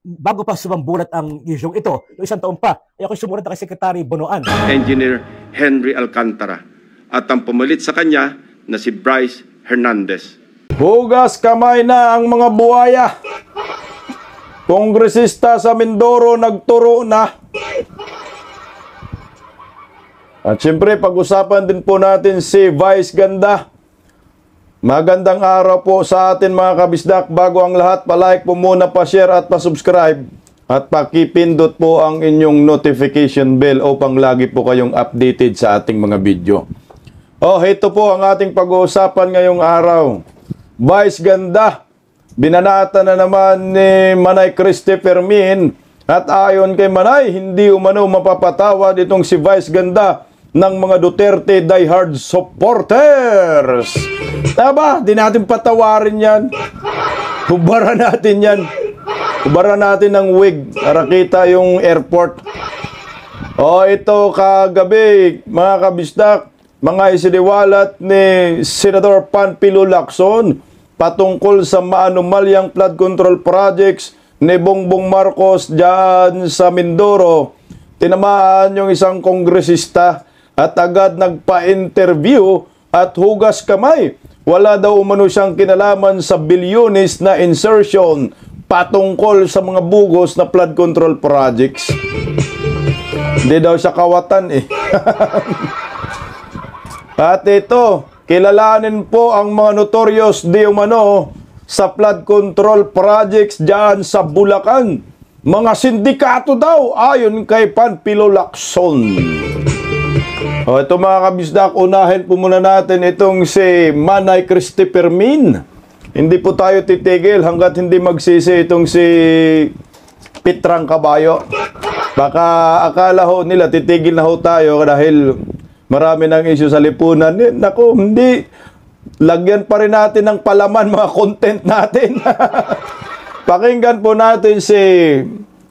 bago pa sumambulat ang isyong ito, noong isang taon pa, ay ako'y sumulat na kay Secretary Bonoan. Engineer Henry Alcantara at ang pumalit sa kanya na si Bryce Hernandez. Hugas kamay na ang mga buhaya. Kongresista sa Mindoro nagturo na. At siyempre, pag-usapan din po natin si Vice Ganda. Magandang araw po sa atin mga kabisdak. Bago ang lahat, palike po muna, pa-share at pa-subscribe. At pakipindot po ang inyong notification bell upang lagi po kayong updated sa ating mga video. Ito po ang ating pag-uusapan ngayong araw. Vice Ganda, binanata na naman ni Manay Christopher Min. At ayon kay Manay, hindi umano mapapatawad itong si Vice Ganda ng mga Duterte diehard supporters. Diba? Di natin patawarin yan. Hubaran natin yan. Hubaran natin ng wig para kita yung airport. Ito kagabi, mga kabisdak, mga isiniwalat ni Senator Panfilo Lacson patungkol sa maanumalyang flood control projects ni Bongbong Marcos dyan sa Mindoro. Tinamaan yung isang kongresista at agad nagpa-interview at hugas kamay. Wala daw umano siyang kinalaman sa bilyones na insertion patungkol sa mga bugos na flood control projects. Hindi daw siya kawatan eh. At ito, kilalanin po ang mga notorious di umano sa flood control projects dyan sa Bulacan. Mga sindikato daw ayon kay Panfilo Lacson. Ito mga kabisdak, unahin po muna natin itong si Manay Christopher Min. Hindi po tayo titigil hanggat hindi magsisi itong si Pitrang Kabayo. Baka akala ho nila titigil na ho tayo dahil marami ng issue sa lipunan. Naku, hindi. Lagyan pa rin natin ng palaman mga content natin. Pakinggan po natin si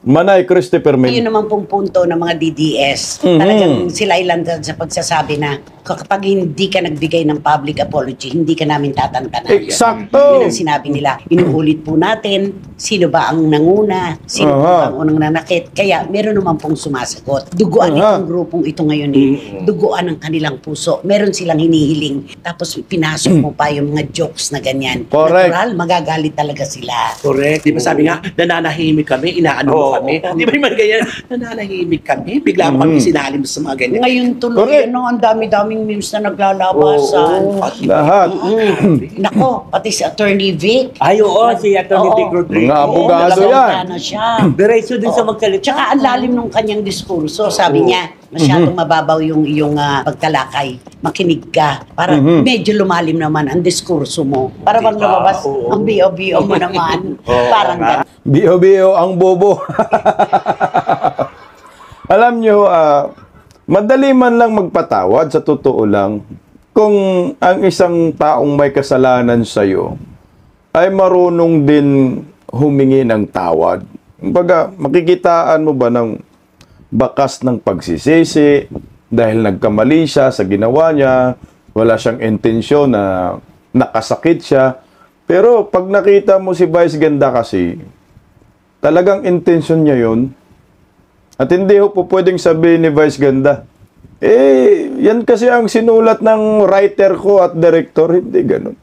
Manay Christopher Min. Yun naman pong punto ng mga DDS. Talagang sila ilandan sa pagsasabi na kapag hindi ka nagbigay ng public apology, hindi ka namin tatantanan. Eksakto! Yun ang sinabi nila. Inuulit po natin, sino ba ang nanguna? Sino ba ang unang nanakit? Kaya meron naman pong sumasagot. Duguan itong grupong ito ngayon eh. Duguan ang kanilang puso. Meron silang hinihiling. Tapos pinasok mo pa yung mga jokes na ganyan. Correct. Natural, magagalit talaga sila. Correct. Di ba sabi nga, nananahimik kami, inaano mo kami. Di ba yung mga ganyan, nananahimik kami, bigla mo kami sinalim sa mga ganyan. Ngayon tuloy, ang dami-daming memes na naglalabasan. Lahat. Nako, pati si Attorney Vic. Ay, oo, si Atty. Vic Rodriguez. Mga abogado yan. Na siya. Diretso din sa magsalita. Tsaka ang lalim ng kanyang diskurso. Sabi niya, masyadong mababaw yung iyong pagtalakay. Makinig ka. Para medyo lumalim naman ang diskurso mo. Para bang lumabas ang bio-bio mo naman. Parang gano'n. Bio-bio ang bobo. Alam nyo, madali man lang magpatawad, sa totoo lang, kung ang isang taong may kasalanan sa'yo ay marunong din humingi ng tawad. Kumbaga, makikitaan mo ba ng bakas ng pagsisisi dahil nagkamali siya sa ginawa niya, wala siyang intensyon na nakasakit siya. Pero pag nakita mo si Vice Ganda kasi, talagang intensyon niya yun. At hindi po pwedeng sabihin ni Vice Ganda, yan kasi ang sinulat ng writer ko at director, hindi ganun.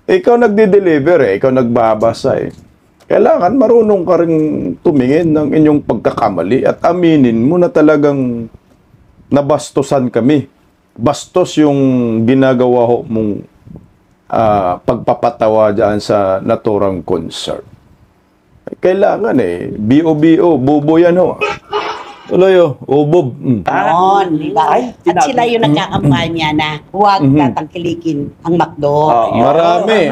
Ikaw nagdi-deliver ikaw nagbabasa Kailangan marunong ka rin tumingin ng inyong pagkakamali at aminin mo na talagang nabastusan kami. Bastos yung ginagawa ho mong pagpapatawa dyan sa naturang concert. Kailangan B.O.B.O. Bobo yan ho. Tuloy ubob. Noon, di ba? At sila yung nagkakampanya na huwag tatangkilikin ang McDo. Marami.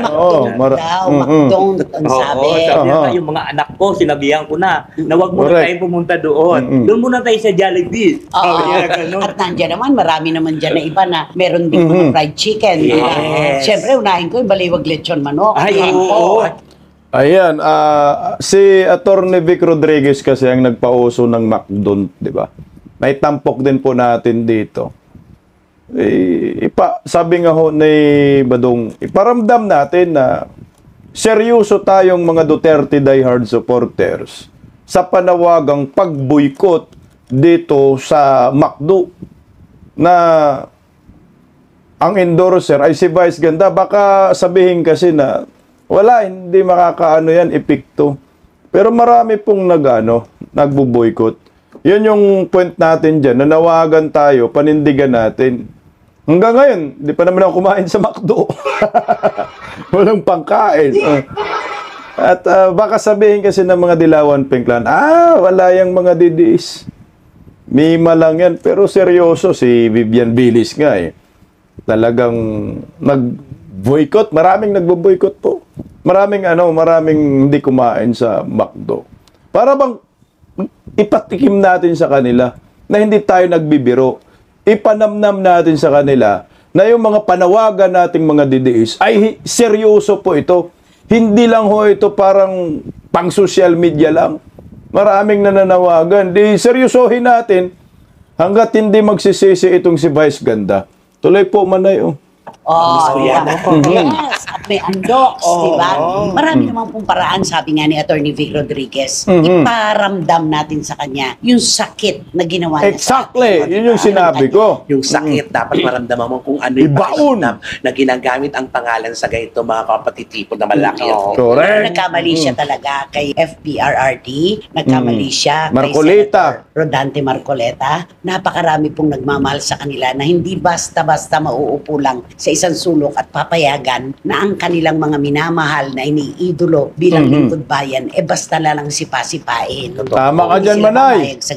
McDonald ang sabi. Sabi yung mga anak ko, sinabihan ko na huwag muna tayong pumunta doon. Doon muna tayo sa Jollibee. At nandiyan naman, marami naman dyan na iba na meron din mga fried chicken. Yes. Siyempre, unahin ko yung baliwag lechon manok. Ay, oo. Ayan, si Atty. Vic Rodriguez kasi ang nagpauso ng McDonald, di ba? May tampok din po natin dito. Sabi nga ho ni Badong, iparamdam natin na seryoso tayong mga Duterte diehard supporters sa panawagang pag-boycott dito sa McDo na ang endorser ay si Vice Ganda. Baka sabihin kasi na wala, hindi makakaano yan, epekto. Pero marami pong nagbo-boycott. Yun yung point natin dyan. Nanawagan tayo, panindigan natin. Hanggang ngayon, di pa naman ako kumain sa McDo. Walang pangkain. At baka sabihin kasi ng mga Dilawan Pinklan, wala yung mga DDS. Mima lang yan. Pero seryoso, si Vivian Billis nga talagang nag-boycott. Maraming nagbo-boycott po. Maraming hindi kumain sa McDo. Para bang ipatikim natin sa kanila na hindi tayo nagbibiro. Ipanamnam natin sa kanila na yung mga panawagan nating mga DDS ay seryoso po ito. Hindi lang ho ito parang pang social media lang. Maraming nananawagan. Di seryosohin natin hanggat hindi magsisisi itong si Vice Ganda. Tuloy po, Manay. Yes, at may undocs, di ba? Marami naman pong paraan, sabi nga ni Attorney Vic Rodriguez, iparamdam natin sa kanya yung sakit na ginawa niya Exactly, sa atin. yun yung sinabi ko. Yung sakit, dapat maramdaman mo kung ano yung Ibaon. pakiramdam na ginagamit ang pangalan sa ganito mga kapatitipon na malaki. Correct. Nagkamali siya talaga kay FPRRD, nagkamali siya Marcoleta. kay Senator Rodante Marcoleta. Napakarami pong nagmamahal sa kanila na hindi basta-basta mauupo lang sa isang sulok at papayagan na ang kanilang mga minamahal na iniidolo bilang lingkod bayan, basta na lang sipa-sipain. Tama ka dyan, Hindi sila Manay. mamayag sa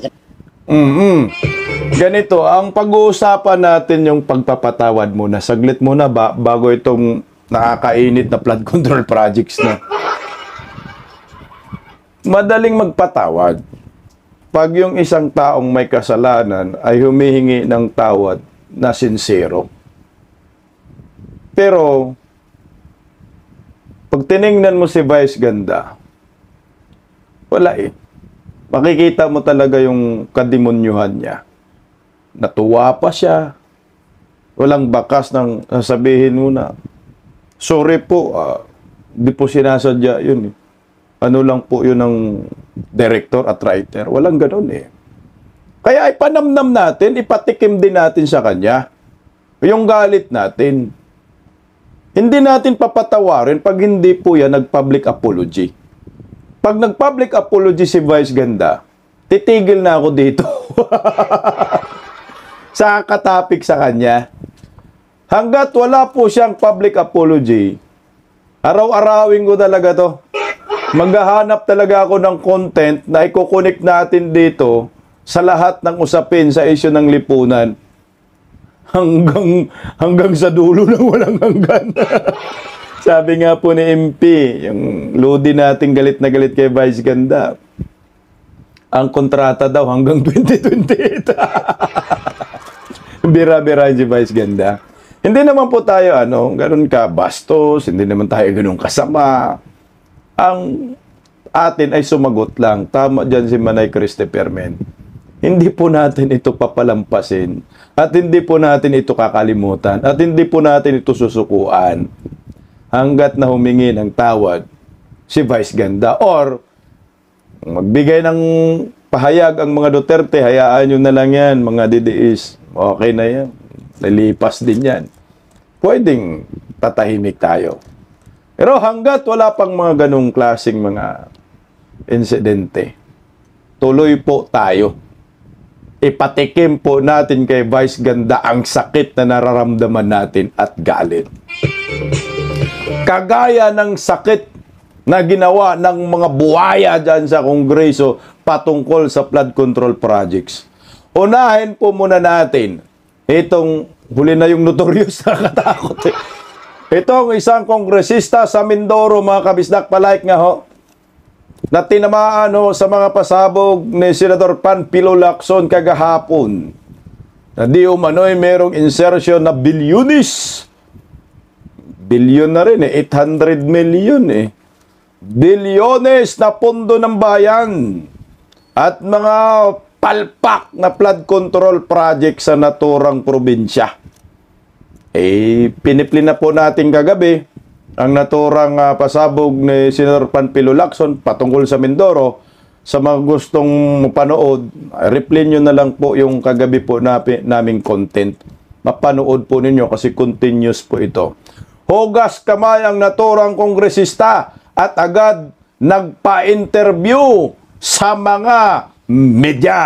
Ganito, ang pag-uusapan natin yung pagpapatawad muna. Saglit muna bago itong nakakainit na flood control projects na. Madaling magpatawad. Pag yung isang taong may kasalanan ay humihingi ng tawad na sincero. Pero, pag tiningnan mo si Vice Ganda, wala makikita mo talaga yung kademonyuhan niya. Natuwa pa siya. Walang bakas ng sasabihin mo na, sorry po, di po sinasadya yun. Ano lang po yun ng director at writer. Walang ganun Kaya ipanamnam natin, ipatikim din natin sa kanya yung galit natin. Hindi natin papatawarin pag hindi po yan nag-public apology. Pag nag-public apology si Vice Ganda, titigil na ako dito. Sa katapik sa kanya. Hanggat wala po siyang public apology, araw-arawin ko talaga to. Maghahanap talaga ako ng content na i-connect natin dito sa lahat ng usapin sa issue ng lipunan. Hanggang sa dulo ng walang hanggan. Sabi nga po ni MP, yung Lodi nating galit na galit kay Vice Ganda, ang kontrata daw hanggang 2028. Bira-bira si Vice Ganda. Hindi naman po tayo, ganun ka bastos, hindi naman tayo ganun kasama. Ang atin ay sumagot lang. Tama dyan si Manay Christopher Men. Hindi po natin ito papalampasin. At hindi po natin ito kakalimutan. At hindi po natin ito susukuan. Hanggat na humingi ng tawad si Vice Ganda. Or, magbigay ng pahayag ang mga Duterte, hayaan nyo na lang yan, mga DDS. Okay na yan. Nalipas din yan. Pwedeng tatahimik tayo. Pero hanggat wala pang mga ganong klaseng mga insidente, tuloy po tayo. Ipatikim po natin kay Vice Ganda ang sakit na nararamdaman natin at galit. Kagaya ng sakit na ginawa ng mga buhaya dyan sa Kongreso patungkol sa flood control projects. Unahin po muna natin itong huli na yung notorious na katakot. Itong isang kongresista sa Mindoro, mga kabisdak, palike nga ho, na tinamaan sa mga pasabog ni Senator Panfilo Lacson kagahapon. Na di umano'y merong insertion na bilyonis. Bilyon na rin 800 million Bilyones na pondo ng bayan. At mga palpak na flood control project sa naturang probinsya. Pinipli na po natin kagabi ang naturang pasabog ni Senator Panfilo Lacson patungkol sa Mindoro sa mga gustong mapanood, replay nyo na lang po yung kagabi po naming content. Mapanood po ninyo kasi continuous po ito. Hugas kamay ang naturang kongresista at agad nagpa-interview sa mga media.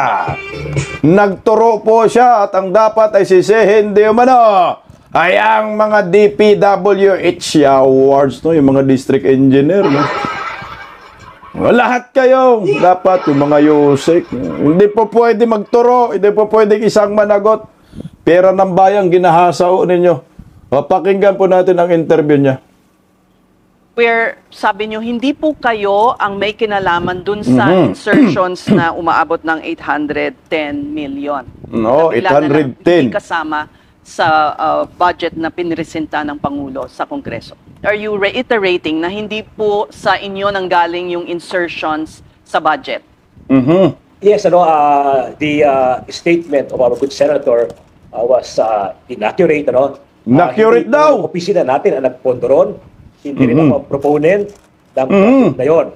Nagturo po siya at ang dapat ay sisihin di umano ay ang mga DPWH awards, no? Yung mga district engineer, no? Lahat kayo, dapat yung mga yusik. Hindi po pwede magturo, hindi po pwede isang managot. Pera ng bayang ginahasao ninyo. Pakinggan po natin ang interview niya. Where sabi nyo, hindi po kayo ang may kinalaman dun sa insertions na umaabot ng 810 million. No, Kabila na lang, 810. Hindi kasama sa budget na pinresenta ng Pangulo sa Kongreso. Are you reiterating na hindi po sa inyo nanggaling yung insertions sa budget? Yes, the statement of our good senator was inaccurate, Inaccurate daw. Ang opisina natin ang nagpondo ron. Hindi rin ako proponent ng project na yun.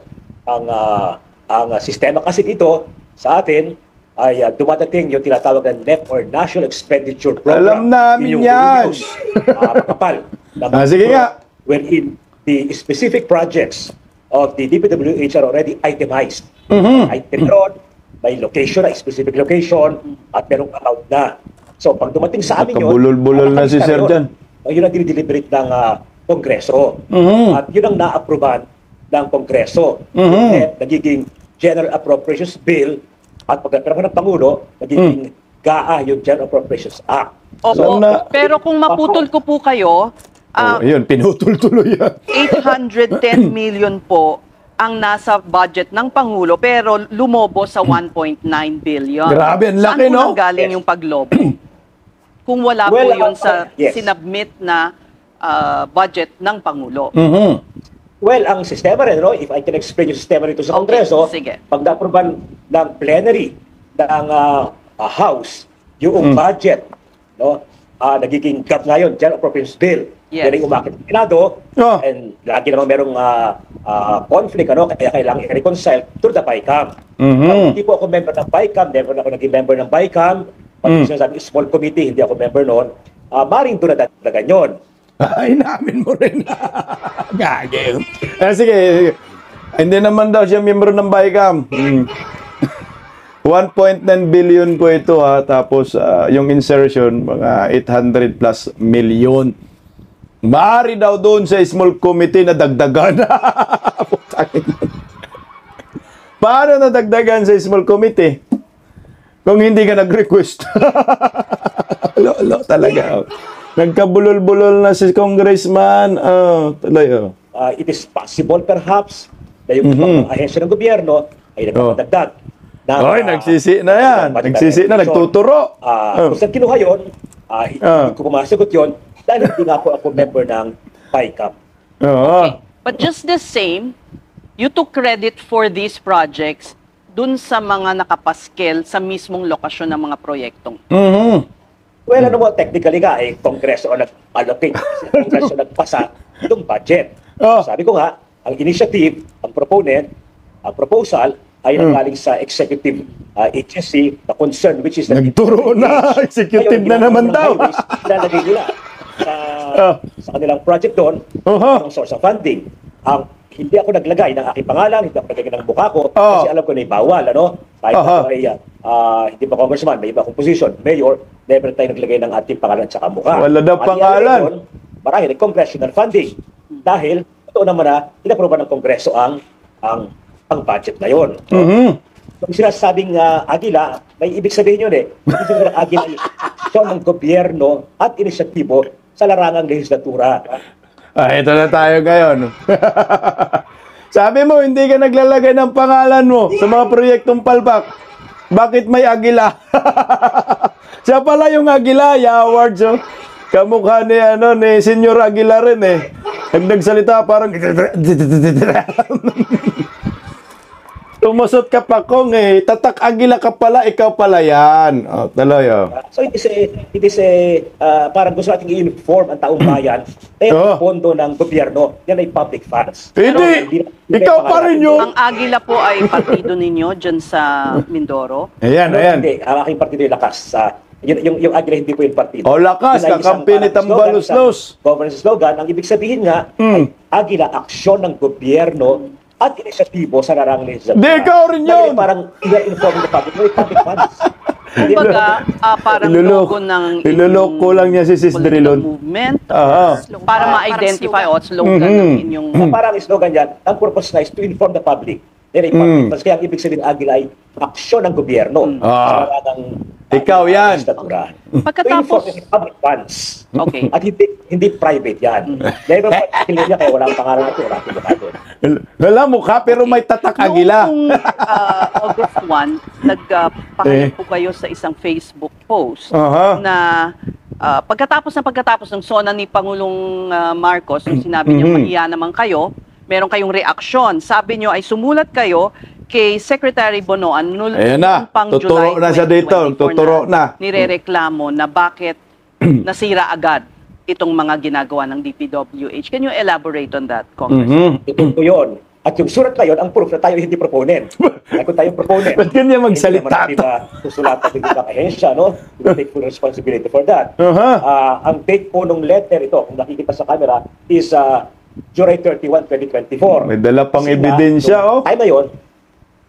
Ang sistema kasi dito sa atin ay dumadating yung tinatawag na NEP or National Expenditure Program. Alam namin yung yan. makapal. Sige nga. Wherein the specific projects of the DPWH are already itemized. Item ron, may location, a specific location, at merong amount na. So, pag dumating sa amin yun, Nakabulol-bulol na si Sir Jan. Yun ang dinideliberate ng Kongreso. At yun ang na-approvean ng Kongreso. Nagiging General Appropriations Bill at pagkakaroon ng Pangulo, nagiging GAA, yung General Appropriations Act. Opo, pero kung maputol ko po kayo, Ayun, pinutol tuloy yan. 810 million po ang nasa budget ng Pangulo pero lumobo sa 1.9 billion. Grabe, ang laki, Saan po no? nanggaling yung paglobo? Kung wala po yun sa sinubmit na budget ng Pangulo. Well, ang sistema rin, if I can explain yung sistema rito sa Kongreso, sige. pag na-approvean ng plenary ng House, yung budget, nagiging gap ngayon, General Appropriations Bill. Yes. Yan yung umakit ng Senado, and lagi naman merong conflict, kaya kailangan i-reconcile through the BICAM. Hindi po ako member ng BICAM, never na ako naging member ng BICAM. Pag sinasabi, small committee, hindi ako member noon. Maring doon na dadagan yun. Ay, namin mo rin. Gagi. Sige. Hindi naman daw siya member ng BICAM. 1.9 billion po ito tapos yung insertion mga 800 plus million. Maaari daw doon sa small committee na dagdagan. Paano nadagdagan sa small committee? Kung hindi ka nag-request. Lolo talaga. Nagkabulol-bulol na si congressman. Tuloy. It is possible perhaps na yung ibang ahensya ng gobyerno ay nagdagdag. Oy, nagsisi na yan. Nagsisi na, nagtuturo. Kung saan kinuha yun, hindi ko pumasagot yun dahil hindi nga po ako member ng BICAM. Okay. But just the same, you took credit for these projects dun sa mga nakapaskel sa mismong lokasyon ng mga proyektong. Well, technically nga, Kongreso ang nag-allocate, Kongreso nagpasa itong budget. Sabi ko nga, ang initiative, ang proponent, ang proposal, ay nanggaling sa executive agency, the concern, which is the nagturo na, executive na naman daw. Ilalagay nila sa kanilang project doon, ang source of funding. Hindi ako naglagay ng aking pangalan, hindi ako naglagay ng mukha ko, kasi alam ko na bawal, Kahit ako ay hindi pa congressman, may iba akong position, mayor, never tayo naglagay ng ating pangalan at saka mukha. Wala daw pangalan. Marahil congressional funding. Dahil, ito naman na, inaproba ng Kongreso ang budget na yun. Kung sinasabing agila, may ibig sabihin yun Ibig sabihin ng agila ay aksyon ng gobyerno at inisyatibo sa larangang legislatura. Ito na tayo ngayon. Sabi mo, hindi ka naglalagay ng pangalan mo sa mga proyektong palpak. Bakit may agila? Siya pala yung agila, awards. Kamukha ni, ni Senyor Aguila rin Nagsalita parang... Tumusot ka pa kong tatak agila ka pala, ikaw pala yan. Oh, tuloy oh. So it is a parang gusto nating i-inform ang taong bayan na yung pondo ng gobyerno, yan ay public funds. Hindi, ikaw pa rin yun. Ang Agila po ay partido ninyo dyan sa Mindoro. Ayan. Hindi, ang aking partido yung lakas. Yung Agila hindi po yung partido. O lakas, Yun ay isang kakampi ni parang Tambaluslos. isang governance slogan. Ang ibig sabihin nga, ay Agila, aksyon ng gobyerno at inisyatibo sa narangin sa Di, ikaw rin yun. Parang inform the public, may public funds. Kumbaga, parang logo ng Iloloko lang niya si Sis political Drilon. movement Aha. para ma-identify o slogan ng inyong... Parang slogan yan, ang purpose na is to inform the public. Then ay public funds. Kaya ang ibig sabihin ng Agila ay aksyon ng gobyerno. Ikaw yan. Pagkatapos- To inform the public funds. Okay. At hindi private yan. Never particular niya, kaya wala ang pangalan natin, wala akong bukado. Wala mukha pero may tatak agila. Noong August 1, nagpahayag po kayo sa isang Facebook post Aha. na pagkatapos ng SONA ni Pangulong Marcos, nung sinabi niyo mahiya naman kayo, meron kayong reaksyon. Sabi niyo ay sumulat kayo kay Secretary Bonoan noong Ayan na, pang tuturo July na siya dito, 2024 tuturo na. Nirereklamo na bakit nasira agad itong mga ginagawa ng DPWH. Can you elaborate on that, Congressman? Ito po yun. At yung surat na yun, ang proof na tayo hindi proponent. Ay kung tayo proponent, Ba't ganyan magsalita? hindi naman natin susulatan din ng ahensya, no? We take full responsibility for that. Ang date po nung letter ito, kung nakikita sa camera, is July 31, 2024. May dala pang Kasi ebidensya, nung oh. time na yun,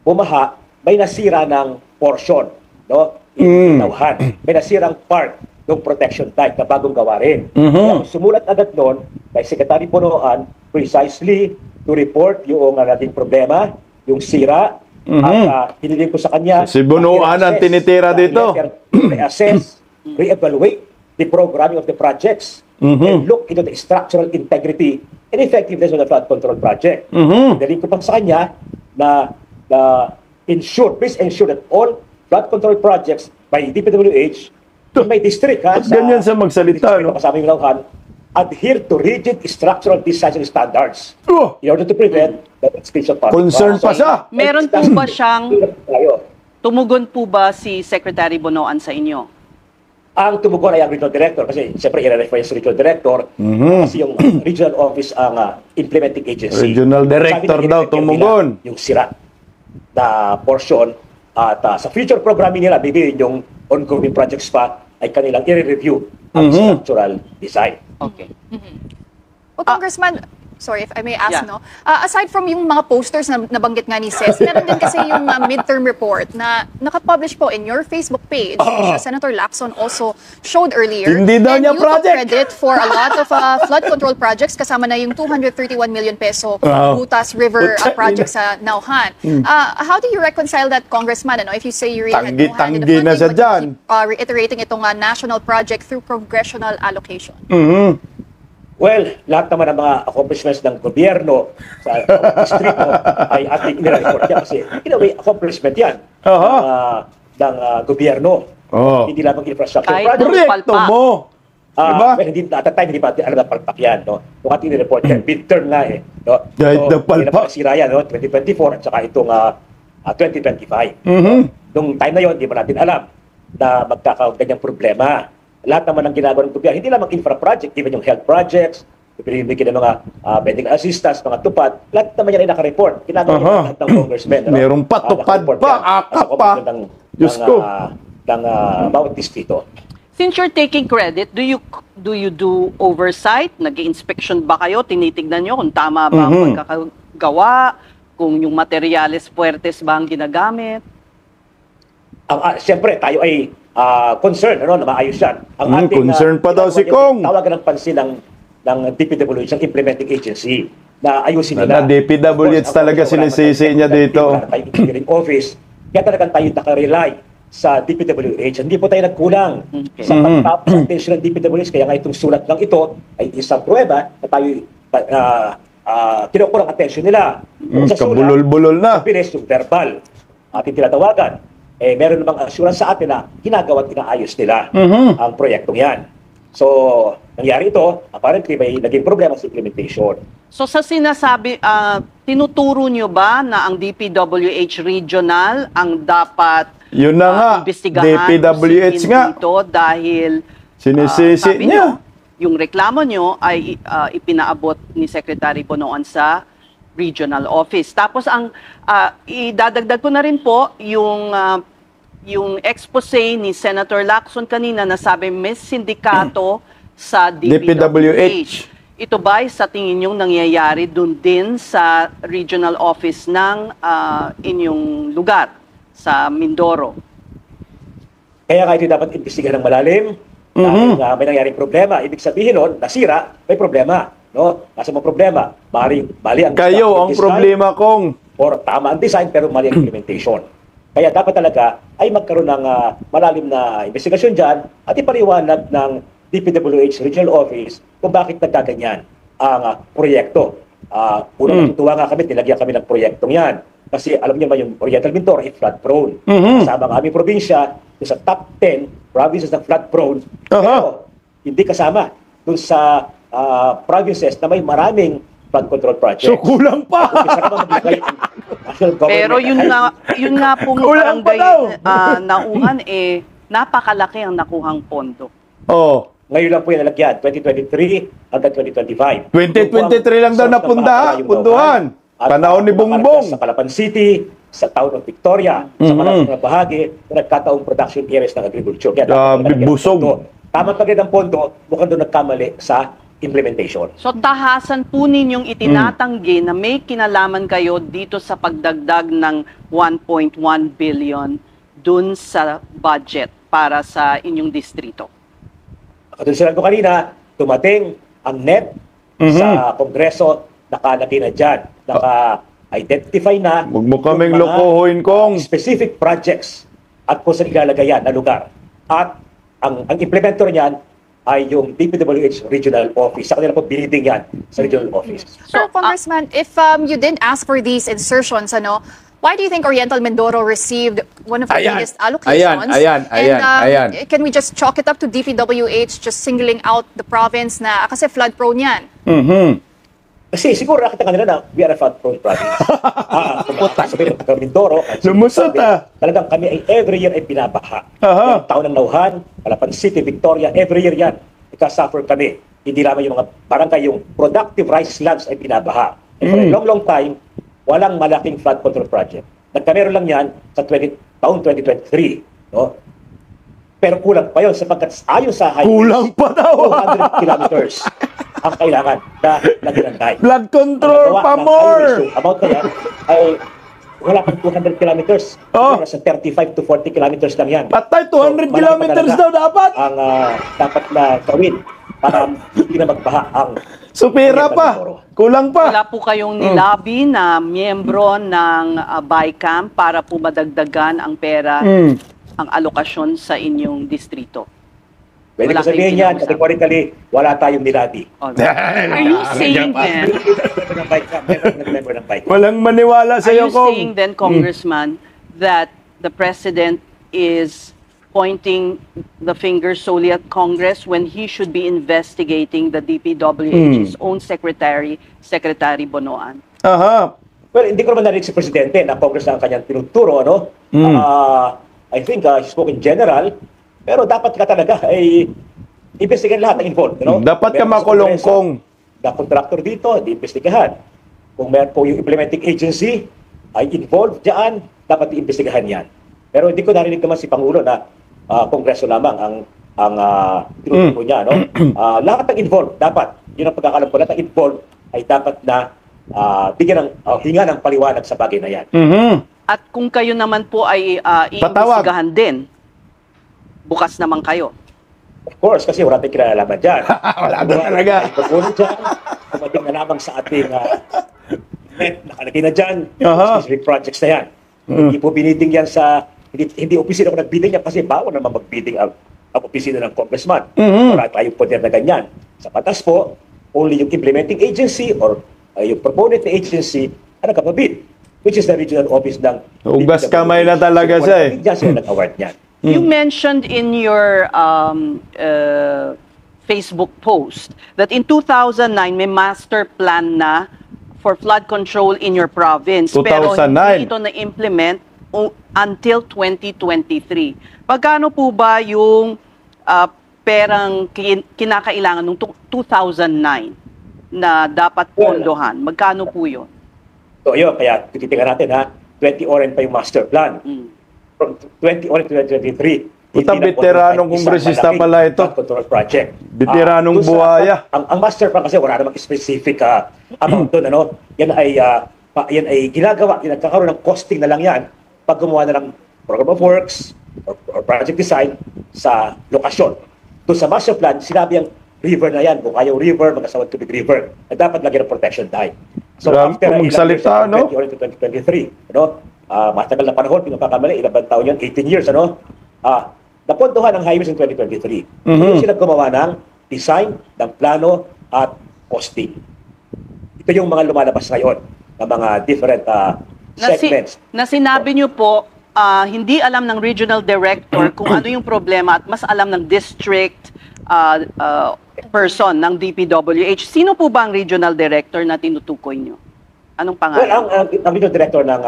bumaha, may nasira ng portion, no? Inawhan. May nasirang part ng protection type na bagong gawa rin. Kaya sumulat agad noon kay Secretary Bonoan precisely to report yung naging problema, yung sira, at hiniling ko sa kanya Si Bonoan ang tinitira dito. Reassess, re-evaluate the programming of the projects, and look into the structural integrity and effectiveness of the flood control project. Hiniling ko pa sa kanya na please ensure that all flood control projects by DPWH in my district, Ba't ganyan sa magsalita, no? Kasama yung Lauhan, adhere to rigid structural design standards Oh, in order to prevent the extinction of concern pa siya. Meron po ba siyang tumugon po ba si Secretary Bonoan sa inyo? Ang tumugon ay ang regional director kasi siyempre i-refer yung regional director kasi yung regional office ang implementing agency. Regional director Sabi na daw i-refer tumugon. nila yung sira na portion at sa future programming nila, maybe yung ongoing projects pa ay kanilang i-review ang structural design. Okay. Well, Congressman, sorry if I may ask, Yeah. no? Aside from yung mga posters na nabanggit nga ni Ses, meron din kasi yung midterm report na nakapublish po in your Facebook page, which Senator Lacson also showed earlier. Hindi daw And niya you took project. credit for a lot of flood control projects, kasama na yung 231 million peso Butas River Putang project sa Nauhan. How do you reconcile that, Congressman? Ano, if you say you really had no hand in the Tanggi-tanggi na funding, siya but you keep reiterating itong national project through congressional allocation? Well, lahat naman ng mga accomplishments ng gobyerno sa distrito ay ating inireport yan kasi in a way, accomplishment yan ng gobyerno. Hindi lamang infrastructure Kahit project. Proyekto mo. Diba? Well, hindi, at that time, hindi pa alam na palpak yan. No? Yung ating inireport yan, midterm nga eh. No? Kahit na palpak. Hindi na pasira yan, no? 2024 at saka itong 2025. Nung time na yon, hindi ba natin alam na magkakaganyang problema. Lahat naman ng ginagawa ng gobyerno, hindi lamang infra project, even yung health projects, binibigyan ng mga medical assistance, mga tupad, lahat naman yan ay nakareport. Ginagawa niya lahat ng congressmen. Meron pa tupad pa, akap pa. Diyos ko. Ng bawat distrito. Since you're taking credit, do you do oversight? Nag-inspection ba kayo? Tinitignan nyo kung tama ba ang pagkakagawa? Kung yung materyales puertes ba ang ginagamit? Siyempre, tayo ay concern na maayos yan. Concern pa daw si Kong. Tawagan ng pansin ng DPWH, ang implementing agency, na ayusin nila. Na DPWH talaga sinisisi niya dito. Tayo engineering office, kaya talagang tayo nakarely sa DPWH. Hindi po tayo nagkulang sa pagtapos sa attention ng DPWH. Kaya nga itong sulat lang ito ay isang pruweba na tayo kinukulang attention nila. Sa sulat, Kabulol-bulol na. mabilis yung verbal ating tinatawagan. Meron namang assurance sa atin na ginagawa at inaayos nila ang proyektong yan. So, nangyari ito, apparently may naging problema sa implementation. So sa sinasabi, tinuturo nyo ba na ang DPWH Regional ang dapat Yun na nga, imbestigahan DPWH usihin nga. dito dahil Sinisisi sabi niya. nyo, yung reklamo nyo ay ipinaabot ni Secretary Bonoan sa regional office. Tapos ang idadagdag ko na rin po yung expose ni Senator Lacson kanina na sabi may sindikato sa DPWH. Ito ba ay sa tingin yung nangyayari dun din sa regional office ng inyong lugar sa Mindoro? Kaya nga ito dapat imbestigahan ng malalim dahil nga may nangyaring problema. Ibig sabihin nun, nasira, may problema. No? Nasa mga problema, mali ang Kayo ang design, problema kong. or tama ang design pero mali ang implementation. Kaya dapat talaga ay magkaroon ng malalim na investigasyon dyan at ipaliwanag ng DPWH Regional Office kung bakit nagkaganyan ang proyekto. Unang natutuwa nga kami, nilagyan kami ng proyektong yan. Kasi alam niyo ba yung Oriental Mindoro ay flood prone. Kasama ang aming probinsya sa top 10 provinces na flood prone. Pero hindi kasama dun sa provinces na may maraming flood control projects. So kulang pa. Pero yun nga pong Kulang pa barangay daw. nauhan napakalaki ang nakuhang pondo. Oh, Ngayon lang po yung nalagyan, 2023 hanggang 2025. 2023 lang daw na punduhan. Panahon ni Bongbong. Sa Calapan City, sa Town of Victoria, sa mga bahagi na nagkataong production areas ng agriculture. Kaya busog. Tamang pagkakit ng pondo, mukhang doon nagkamali sa implementation. So tahasan po ninyong itinatanggi na may kinalaman kayo dito sa pagdagdag ng 1.1 billion dun sa budget para sa inyong distrito. Katulad sinabi ko kanina, tumating ang NEP sa Kongreso, nakalagay na dyan, naka-identify na Huwag mo kaming yung mga lokohin kong. specific projects at kung saan ilalagay yan na lugar. At ang implementer niyan ay yung DPWH Regional Office. Sa kanila po biniting yan sa Regional Office. So, Congressman, if you didn't ask for these insertions, why do you think Oriental Mindoro received one of the biggest allocations? Ayan. Can we just chalk it up to DPWH just singling out the province na kasi flood prone yan? Kasi siguro nakita kanila na we are a flood-prone province. Sabi ng Mindoro, Lumusot talagang kami ay every year ay binabaha. Yung taon ng Nauhan, Calapan City, Victoria, every year yan. Ikasuffer kami. Hindi naman yung mga barangay, yung productive rice lands ay binabaha. And for a long time, walang malaking flood control project. Nagkameron lang yan sa taon 2023. No? Pero kulang pa yun sapagkat ayon sa highways, Kulang pa daw. 200 kilometers ang kailangan na naginantay. Blood control pa more. So, amount na yan ay wala pang 200 kilometers. Sa 35 to 40 kilometers lang yan. Patay, 200 kilometers daw dapat. Ang dapat na gawin para hindi na magbaha ang Supera pa. Kulang pa. Wala po kayong nilabi na miyembro ng BICAM para po madagdagan ang pera, ang alokasyon sa inyong distrito? Pwede Wala ko sabihin kayong yan, kinausap. categorically, wala tayong nilabi. Are you saying then, Member ng BICAM. Walang maniwala sa are iyo you saying kong. then, Congressman, that the President is pointing the finger solely at Congress when he should be investigating the DPWH's own Secretary Bonoan? Well, hindi ko naman narinig si Presidente na Congress na ang kanyang tinuturo, I think he spoke in general, pero dapat ka talaga ay investigahan lahat ng involved. Dapat ka Meron sa makulong Kongreso, kong. na contractor dito, di-investigahan. Kung meron po yung implementing agency ay involved dyan, dapat i-investigahan yan. Pero hindi ko narinig naman si Pangulo na Kongreso lamang ang tinuturo niya. Lahat ng involved, dapat, yun ang pagkakalam ko, lahat ng involved ay dapat na bigyan ng hinga ng paliwanag sa bagay na yan. At kung kayo naman po ay iimbestigahan din, bukas naman kayo. Of course, kasi wala tayong kinalalaman dyan. Wala na talaga. Pagpunan dyan, kumating na lamang sa ating net, nakalagay na dyan, specific projects na yan. Hindi po biniting yan sa, hindi opisina ko nagbidding yan kasi bawal naman magbidding ang opisina ng congressman. Wala tayong poder na ganyan. Sa batas po, only yung implementing agency or yung proponent na agency ang nagkapabid, which is the regional office ng Ugas kamay na talaga siya Diyan sila nag-award niyan. You mentioned in your Facebook post that in 2009 may master plan na for flood control in your province. Pero 2009. hindi ito na-implement until 2023. Pagkano po ba yung perang kinakailangan noong 2009 na dapat pondohan? Magkano po yun? So yun, kaya titingnan natin ha, 20 pa yung master plan. From 20 to 2023. Puta, veteranong kongresista pala ito. Control project. Veteranong buhaya. Ang master plan kasi wala namang specific amount doon, ano? Yan ay ginagawa, nagkakaroon ng costing na lang yan pag gumawa na ng program of works or project design sa lokasyon. Doon sa master plan, sinabi ang river na yan, Bukayaw River, Mag-asawang Tubig River, na dapat lagyan ng protection dye. So after magsalita, no? 2023, ano? Matagal na panahon, pinakakamali, ilang bang taon yan? 18 years, ano? Napondohan ng highways in 2023. Doon sila gumawa ng design, ng plano, at costing. Ito yung mga lumalabas ngayon ng mga different segments. Na sinabi niyo po, hindi alam ng regional director kung ano yung problema at mas alam ng district person ng DPWH. Sino po ba ang regional director na tinutukoy niyo? Anong pangalan? Well, ang regional director ng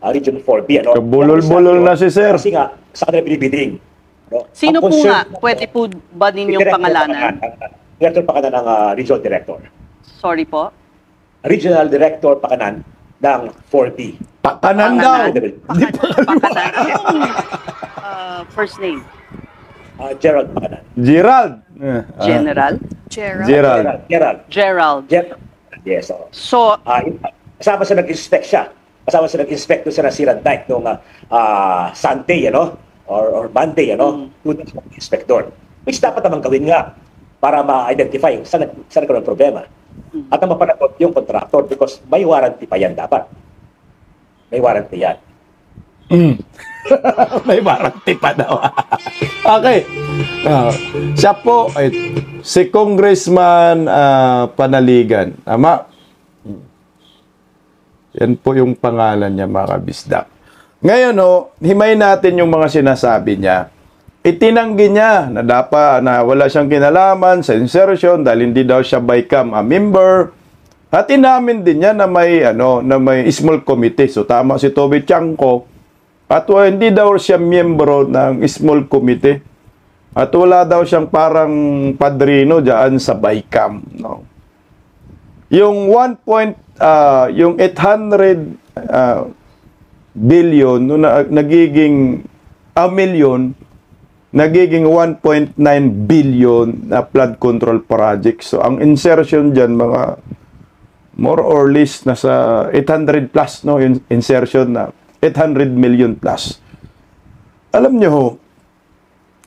Region 4B, ano? Kabulol-bulol na si sir. Kasi nga, sa kanila binibidding. No? Sino po nga? Pwede po ba ninyong pangalanan? Director Pakanan ng Regional Director. Sorry po? Regional Director Pakanan ng 4B. Pakanan daw. Pakanan. First name? Gerald Pakanan. Gerald. General? Gerald. Yes. So, kasama sa nag-inspect siya. Kasama sa nag-inspect doon sa nasirang dike noong Sunday, ano? Or Monday, ano? Doon sa inspector. Which dapat naman gawin nga para ma-identify saan nagkaroon ng problema. At ang mapanagot yung contractor because may warranty pa yan dapat. May warranty yan. May warranty pa daw. Okay. Siya po, si Congressman Panaligan. Tama? Yan po yung pangalan niya, mga kabisdak. Ngayon, himay natin yung mga sinasabi niya. Itinanggi niya na dapat na wala siyang kinalaman sa insertion dahil hindi daw siya BICAM member. At inamin din niya na may small committee. So tama si Toby Chanco. At hindi daw siya miyembro ng small committee. At wala daw siyang parang padrino diyan sa BICAM, no. Yung yung 800 billion nagiging million, nagiging 1.9 billion na flood control project. So ang insertion diyan mga more or less nasa 800 plus, no, yung insertion na 800 million plus. Alam niyo ho,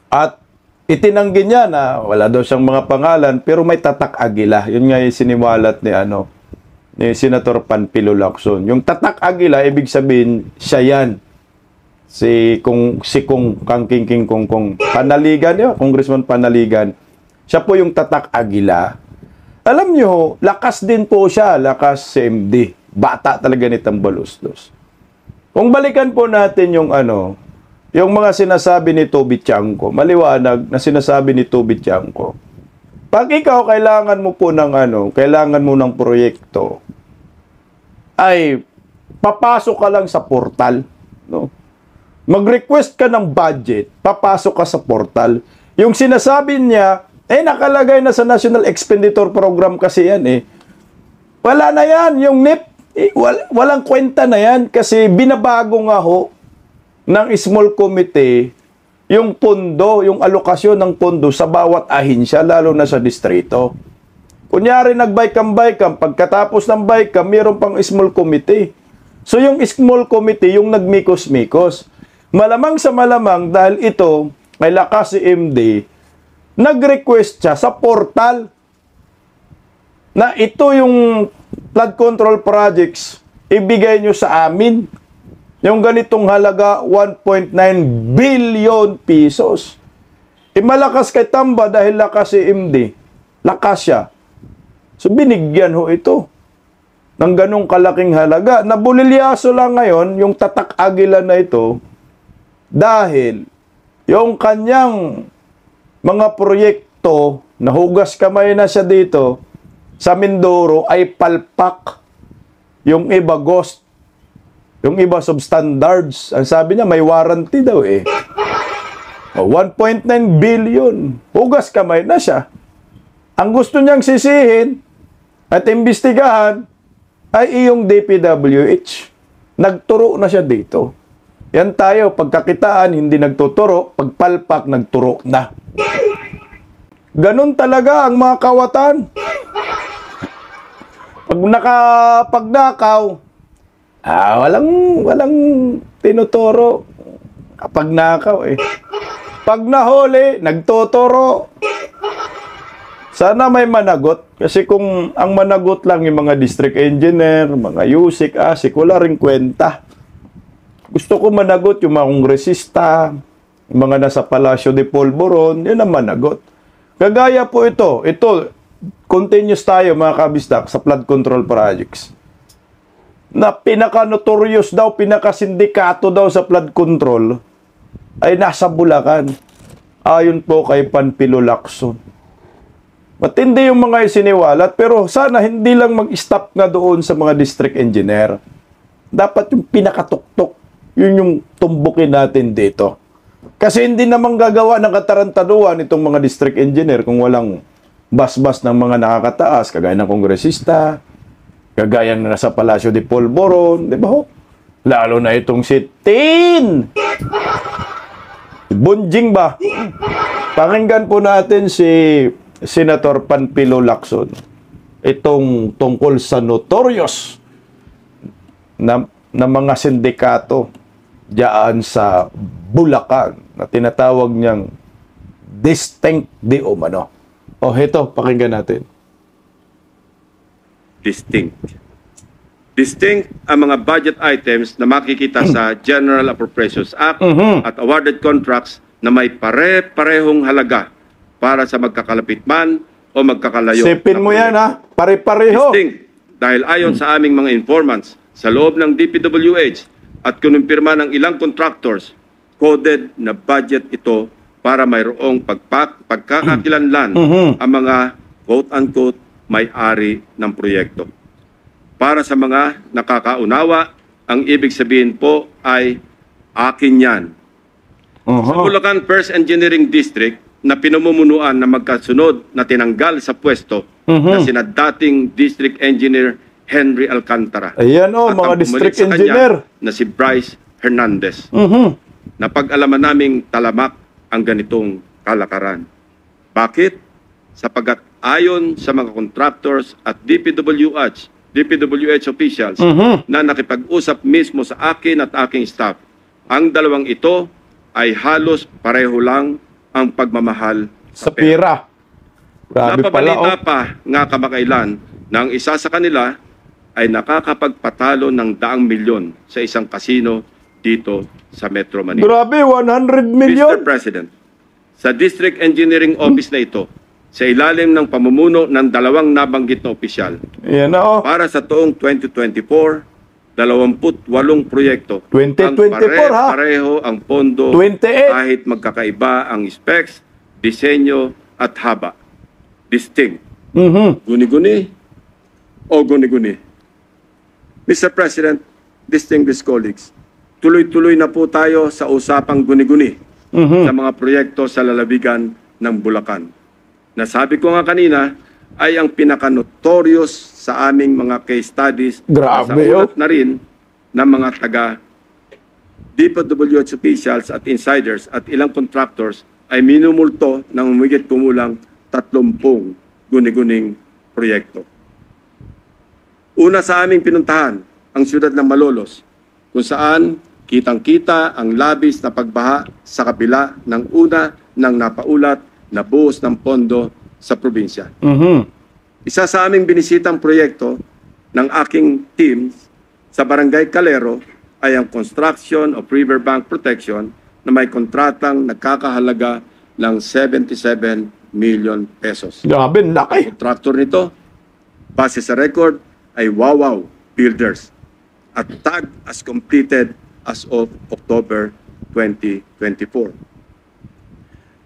at itinanggi niya na wala daw siyang mga pangalan pero may Tatak Aguila. Yun nga yung siniwalat ni Senator Panfilo Lacson. Yung Tatak Aguila, ibig sabihin siya yan. Si Kung Kangking Kong Panaligan, yun, Congressman Panaligan. Siya po yung Tatak Aguila. Alam niyo, lakas din po siya, lakas CMD. Bata talaga ni Tambaluslos. Kung balikan po natin yung yung mga sinasabi ni Toby Chanco, maliwanag na sinasabi ni Toby Chanco. Pag ikaw kailangan mo po ng kailangan mo ng proyekto, ay papasok ka lang sa portal, no? Mag-request ka ng budget, papasok ka sa portal. Yung sinasabi niya, nakalagay na sa National Expenditure Program kasi yan Wala na yan, yung NIP, walang kwenta na yan kasi binabago nga ho ng small committee yung pondo, yung alokasyon ng pondo sa bawat ahinsya, lalo na sa distrito. Kunyari nag-BICAM, pagkatapos ng BICAM, mayroon pang small committee. So yung small committee, yung nagmikos-mikos. Malamang sa malamang, dahil ito, may lakas si MD, nag-request siya sa portal na ito yung flood control projects, ibigay nyo sa amin. Yung ganitong halaga, 1.9 billion pesos. Malakas kay Tamba dahil lakas si MD. Lakas siya. So binigyan ho ito ng ganong kalaking halaga. Nabulilyaso lang ngayon yung Tatak Aguila na ito dahil yung kanyang mga proyekto produkto, nahugas kamay na siya dito, sa Mindoro ay palpak. Yung iba ghost. Yung iba substandards. Ang sabi niya, may warranty daw eh. 1.9 billion. Hugas kamay na siya. Ang gusto niyang sisihin at imbestigahan ay iyong DPWH. Nagturo na siya dito. Yan tayo, pagkakitaan, hindi nagtuturo. Pagpalpak, nagturo na. Ganon talaga ang mga kawatan. Pag nakapagnakaw, walang tinuturo. Kapag nakaw eh. Pag nahuli, nagtuturo. Sana may managot. Kasi kung ang managot lang yung mga district engineer, mga yusik, asik, wala rin kwenta. Gusto ko managot yung mga kongresista, yung mga nasa Palacio de Polvoron, yun ang managot. Kagaya po ito, continuous tayo mga kabisdak sa flood control projects. Na pinaka-notorious daw, pinaka-sindikato daw sa flood control ay nasa Bulacan. Ayon po kay Panfilo Lacson. Matindi yung mga isiniwalat, pero sana hindi lang mag-stop nga doon sa mga district engineer. Dapat yung pinakatuktok, yun yung tumbukin natin dito. Kasi hindi naman gagawa ng katarantaduhan itong mga district engineer kung walang basbas ng mga nakakataas, kagaya ng kongresista, kagaya na nasa Palacio de Polvoron, di ba ho? Lalo na itong si Tin! Bunjing ba? Pakinggan po natin si Senator Panfilo Lacson. Itong tungkol sa notorious na mga sindikato diyan sa Bulacan na tinatawag niyang distinct di umano. O, ito, pakinggan natin. Distinct. Distinct ang mga budget items na makikita sa General Appropriations Act at awarded contracts na may pare-parehong halaga para sa magkakalapit man o magkakalayo. Sipin mo yan ha, pare-pareho. Distinct dahil ayon sa aming mga informants sa loob ng DPWH at kinumpirma ng ilang contractors, coded na budget ito para mayroong pagkakakilanlan ang mga quote-unquote may-ari ng proyekto. Para sa mga nakakaunawa, ang ibig sabihin po ay akin yan. Sa Bulacan First Engineering District na pinamumunuan na magkasunod na tinanggal sa pwesto na sina dating District Engineer Henry Alcantara. Ayan o, at mga ang district pumalit sa kanya engineer. na si Bryce Hernandez. Napag-alaman naming talamak ang ganitong kalakaran. Bakit? Sapagat ayon sa mga contractors at DPWH officials na nakipag-usap mismo sa akin at aking staff, ang dalawang ito ay halos pareho lang ang pagmamahal Sa pira. Grabe pala Napabalita oh. pa nga kamakailan na ang isa sa kanila ay nakakapagpatalo ng daang milyon sa isang kasino dito sa Metro Manila. Grabe, 100 million. Mr. President, sa District Engineering Office na ito, sa ilalim ng pamumuno ng dalawang nabanggit na opisyal, Ayan na oh. para sa taong 2024, 28 proyekto. 2024 ha? Pareho ang pondo 28. kahit magkakaiba ang specs, disenyo at haba. Distinct. Guni-guni o guni-guni. Mr. President, distinguished colleagues, tuloy-tuloy na po tayo sa usapang guni-guni sa mga proyekto sa lalawigan ng Bulacan. Nasabi ko nga kanina ay ang pinaka-notorious sa aming mga case studies. Grabe, sa ulat na rin ng mga taga DPWH officials at insiders at ilang contractors ay minumulto ng humigit kumulang 30 guni-guning proyekto. Una sa aming pinuntahan, ang siyudad ng Malolos, kung saan kitang-kita ang labis na pagbaha sa kabila ng una ng napaulat na buhos ng pondo sa probinsya. Isa sa aming binisitang proyekto ng aking team sa Barangay Calero ay ang construction of riverbank protection na may kontratang nagkakahalaga ng 77 million pesos. Grabe, laki. Contractor nito, base sa record, ay Wawaw Builders at tag as completed as of October 2024.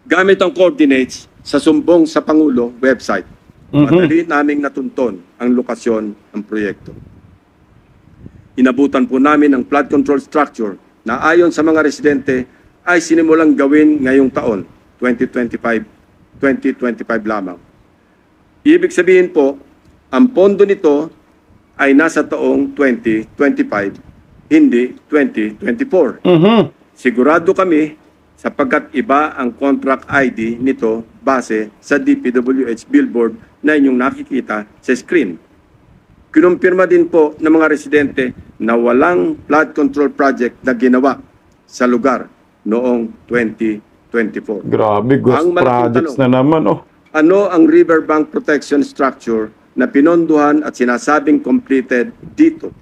Gamit ang coordinates sa sumbong sa Pangulo website. Madali naming natunton ang lokasyon ng proyekto. Inabutan po namin ang flood control structure na ayon sa mga residente ay sinimulang gawin ngayong taon, 2025 lamang. Ibig sabihin po, ang pondo nito ay nasa taong 2025, hindi 2024. Sigurado kami sapagkat iba ang contract ID nito base sa DPWH billboard na inyong nakikita sa screen. Kinumpirma din po ng mga residente na walang flood control project na ginawa sa lugar noong 2024. Grabe, ghost Ang malaking projects na naman. Oh. Ano ang riverbank protection structure na pinonduhan at sinasabing completed dito?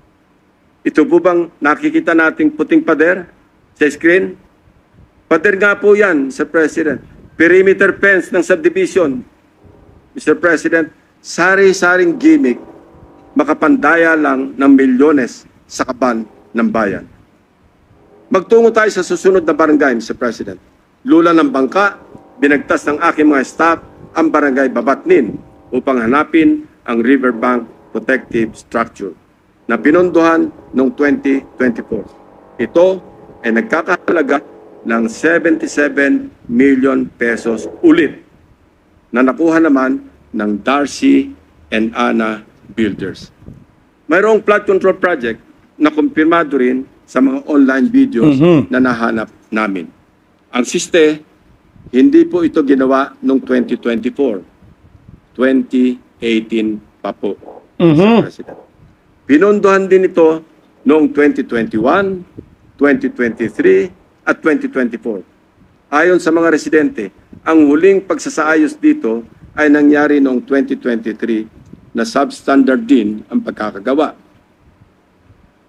Ito po bang nakikita nating puting pader sa screen? Pader nga po yan, Mr. President. Perimeter fence ng subdivision. Mr. President, sari-saring gimmick, makapandaya lang ng milyones sa kaban ng bayan. Magtungo tayo sa susunod na barangay, Mr. President. Lula ng bangka, binagtas ng aking mga staff ang barangay Babatnin upang hanapin ang riverbank protective structure na pinondohan noong 2024. Ito ay nagkakahalaga ng 77 million pesos ulit na nakuha naman ng Darcy and Ana Builders. Mayroong flood control project na kumpirmado rin sa mga online videos na nahanap namin. Ang siste, hindi po ito ginawa noong 2024. 2018 pa po, Mr. President. Pinondohan din ito noong 2021, 2023, at 2024. Ayon sa mga residente, ang huling pagsasaayos dito ay nangyari noong 2023 na substandard din ang pagkakagawa.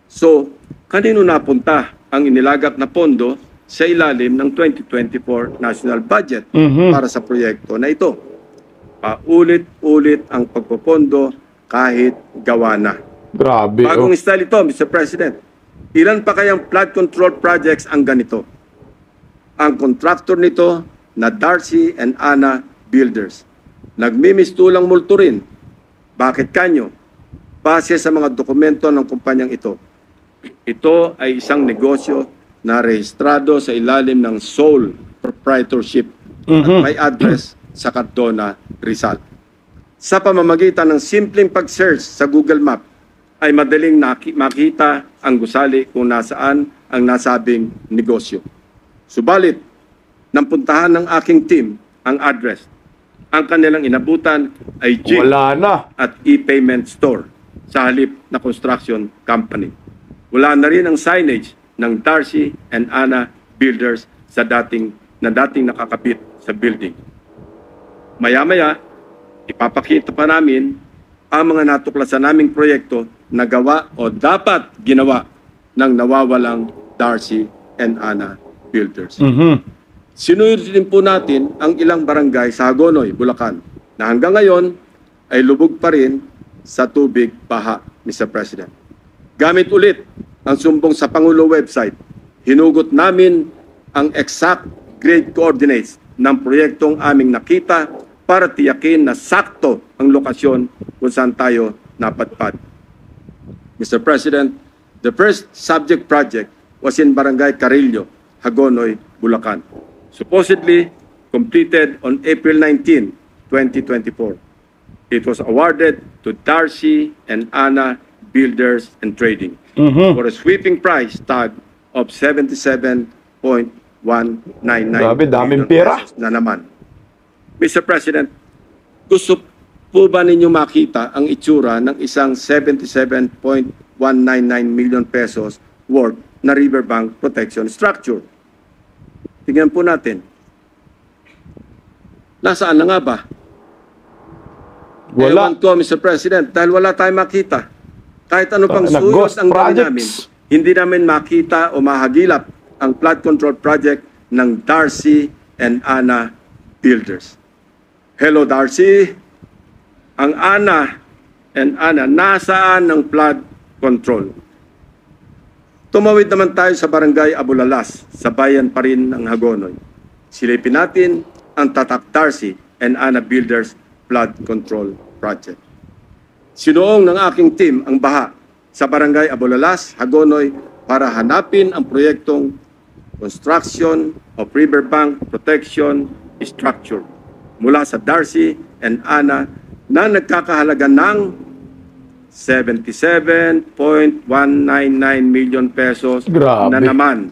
So, kanino napunta ang inilagak na pondo sa ilalim ng 2024 national budget para sa proyekto na ito? Paulit-ulit ang pagpopondo kahit gawa na. Grabe. Bagong style ito, Mr. President. Ilan pa kayang flood control projects ang ganito? Ang contractor nito na Darcy and Ana Builders. Nagmimistulang multo rin. Bakit kanyo? Base sa mga dokumento ng kumpanyang ito. Ito ay isang negosyo na rehistrado sa ilalim ng sole proprietorship at may address sa Cardona, Rizal. Sa pamamagitan ng simpleng pag-search sa Google Map, ay madaling makita ang gusali kung nasaan ang nasabing negosyo. Subalit, nang puntahan ng aking team ang address, ang kanilang inabutan ay Jig Wala na. at e-payment store sa halip na construction company. Wala na rin ang signage ng Darcy and Ana Builders sa dating nakakabit sa building. Maya-maya, ipapakita pa namin ang mga natuklasan naming proyekto na gawa o dapat ginawa ng nawawalang Darcy and Ana Builders. Sinunod din po natin ang ilang barangay sa Hagonoy, Bulacan, na hanggang ngayon ay lubog pa rin sa tubig baha, Mr. President. Gamit ulit ang sumbong sa Pangulo website, hinugot namin ang exact grade coordinates ng proyektong aming nakita para tiyakin na sakto ang lokasyon kung saan tayo napadpad. Mr. President, the first subject project was in Barangay Carillo, Hagonoy, Bulacan. Supposedly completed on April 19, 2024. It was awarded to Darcy and Ana Builders and Trading for a sweeping price tag of 77.199 Grabe, daming million pera. pesos na naman. Mr. President, gusto po ba ninyo makita ang itsura ng isang 77.199 million pesos worth na riverbank protection structure? Tingnan po natin. Nasaan na nga ba? Wala. Ewan ko, Mr. President, dahil wala tayong makita. Kahit ano pang suyot Nag-ghost ang gawin namin, projects. hindi namin makita o mahagilap ang flood control project ng Darcy and Ana Builders. Hello, Darcy. Ang Ana and Ana, nasaan ang flood control? Tumawid naman tayo sa barangay Abulalas, sa bayan pa rin ng Hagonoy. Silipin natin ang tatak Darcy and Ana Builders Flood Control Project. Sinuong ng aking team ang baha sa Barangay Abolalas, Hagonoy para hanapin ang proyektong construction of riverbank protection structure mula sa Darcy and Ana na nagkakahalaga ng 77.199 million pesos Grabe. na naman.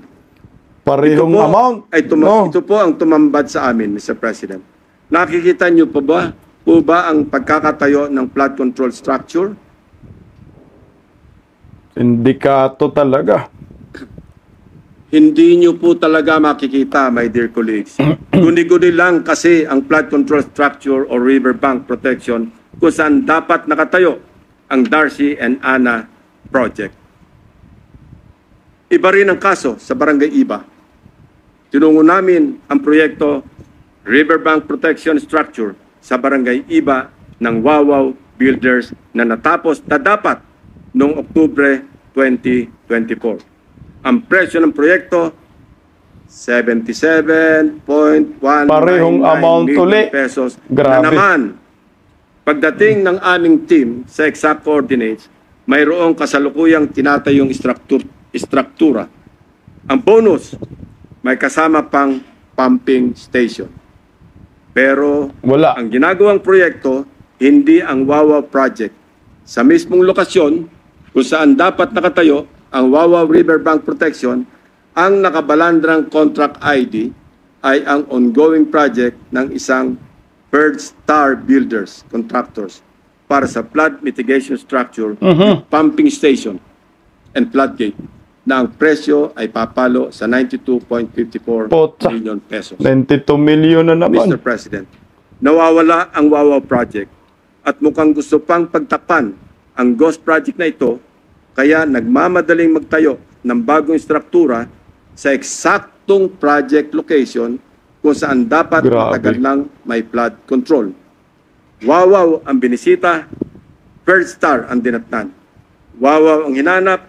Parehong amount. No? Ito po ang tumambad sa amin, Mr. President. Nakikita niyo po ba ang pagkakatayo ng flood control structure? Sindikato talaga. Hindi niyo po talaga makikita, my dear colleagues. Guni-guni lang kasi ang flood control structure o riverbank protection kung saan dapat nakatayo ang Darcy and Ana project. Iba rin ang kaso sa Barangay Iba. Tinungo namin ang proyekto Riverbank Protection Structure sa Barangay Iba ng Wawaw Builders na natapos na dapat noong Oktubre 2024. Ang presyo ng proyekto, 77.199 Parehong amount million uli. pesos. Grabe. Na naman, pagdating ng aming team sa exact coordinates, mayroong kasalukuyang tinatayong istruktura. Ang bonus, may kasama pang pumping station. Pero Wala. ang ginagawang proyekto, hindi ang Wawa project. Sa mismong lokasyon, kung saan dapat nakatayo ang Wawa Riverbank Protection, ang nakabalandrang contract ID ay ang ongoing project ng isang Bird Star Builders Contractors para sa flood mitigation structure, pumping station, and floodgate na ang presyo ay papalo sa 92.54 Pota. million pesos. 92 million na Mr. naman. President, nawawala ang Wawa project at mukhang gusto pang pagtakpan ang ghost project na ito, kaya nagmamadaling magtayo ng bagong struktura sa eksaktong project location kung saan dapat Grabe. matagal lang may flood control. Wawaw ang binisita, Bird Star ang dinatnan. Wawaw ang hinanap,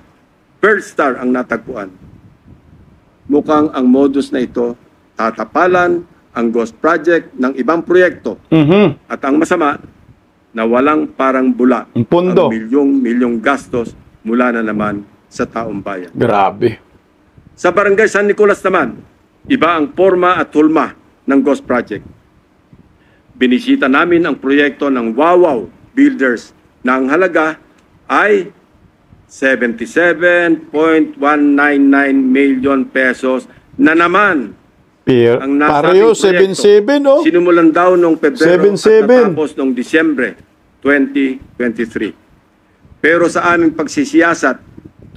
Bird Star ang natagpuan. Mukhang ang modus na ito tatapalan ang ghost project ng ibang proyekto. At ang masama, na walang parang bula Ang pundo. ang milyong gastos mula na naman sa taong bayan. Grabe. Sa Barangay San Nicolas naman, iba ang forma at hulma ng ghost project. Binisita namin ang proyekto ng Wawaw Builders na ang halaga ay 77.199 million pesos na naman. Ang Pareho, nasabing 7-7, no? Sinimulan daw noong Pebrero 7-7. at natapos noong Disyembre 2023. Pero sa aming pagsisiyasat,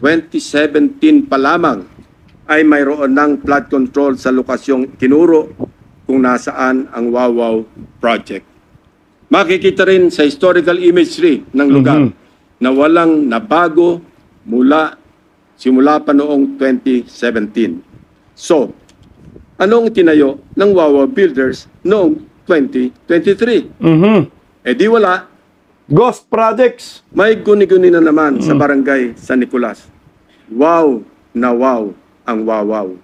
2017 pa lamang ay mayroon ng flood control sa lokasyong tinuro kung nasaan ang Wawaw project. Makikita rin sa historical imagery ng lugar na walang nabago simula pa noong 2017. So, anong tinayo ng Wawa Builders noong 2023? Eh di wala. Ghost projects. May guni-guni na naman sa Barangay San Nicolas. Wow na wow ang Wawaw.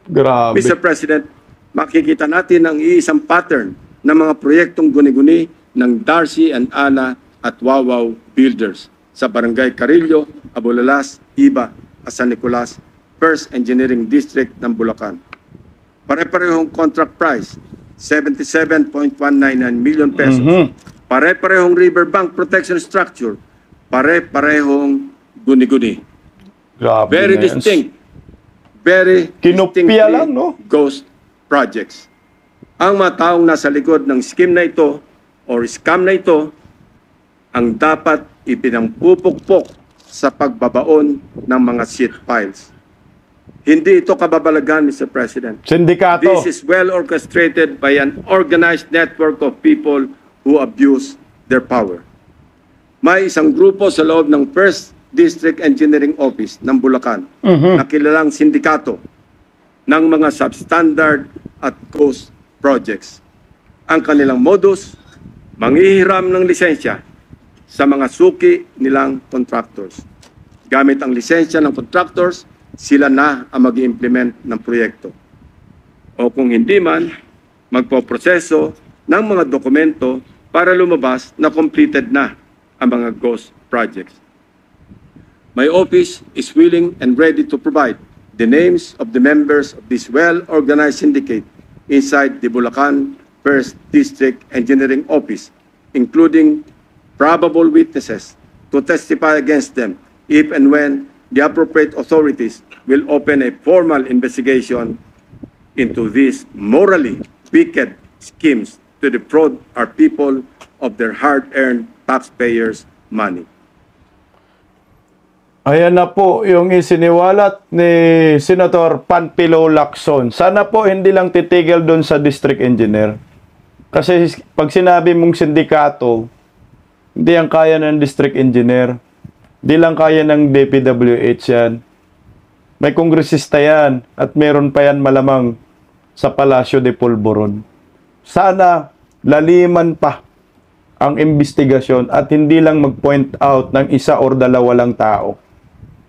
Grabe. Mr. President, makikita natin ang iisang pattern ng mga proyektong guni-guni ng Darcy and Ana at Wawaw Builders sa Barangay Carillo, Abolalas, Iba, at San Nicolas, First Engineering District ng Bulacan. Pare-parehong contract price, 77.199 million pesos. Pare-parehong riverbank protection structure, pare-parehong guni-guni. Grabe Very na yan. distinct. Very Kinopia distinctly lang, no? ghost projects. Ang mga taong nasa likod ng scheme na ito or scam na ito ang dapat ipinampupukpok sa pagbabaon ng mga seat files. Hindi ito kababalagan, Mr. President. Sindikato. This is well orchestrated by an organized network of people who abuse their power. May isang grupo sa loob ng First District Engineering Office ng Bulacan na kilalang sindikato ng mga substandard at ghost projects. Ang kanilang modus, manghihiram ng lisensya sa mga suki nilang contractors. Gamit ang lisensya ng contractors, sila na ang mag-implement ng proyekto. O kung hindi man, magpoproseso ng mga dokumento para lumabas na completed na ang mga ghost projects. My office is willing and ready to provide the names of the members of this well-organized syndicate inside the Bulacan 1st District Engineering Office, including probable witnesses to testify against them if and when the appropriate authorities will open a formal investigation into these morally wicked schemes to defraud our people of their hard-earned taxpayers' money. Ayan na po yung isiniwalat ni Senator Panfilo Lacson. Sana po hindi lang titigil doon sa district engineer. Kasi pag sinabi mong sindikato, hindi ang kaya ng district engineer. Hindi lang kaya ng DPWH yan. May kongresista yan at meron pa yan malamang sa Palacio de Polvoron. Sana laliman pa ang investigasyon at hindi lang mag-point out ng isa or dalawa lang tao.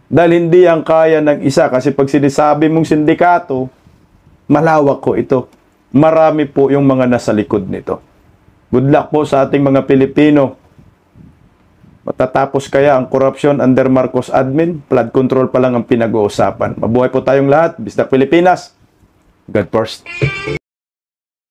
Dahil hindi ang kaya ng isa. Kasi pag sinasabi mong sindikato, malawak ko ito. Marami po yung mga nasa likod nito. Good luck po sa ating mga Pilipino. Matatapos kaya ang korupsyon under Marcos admin? Flood control pa lang ang pinag-uusapan. Mabuhay po tayong lahat. Bisdak Pilipinas. God first.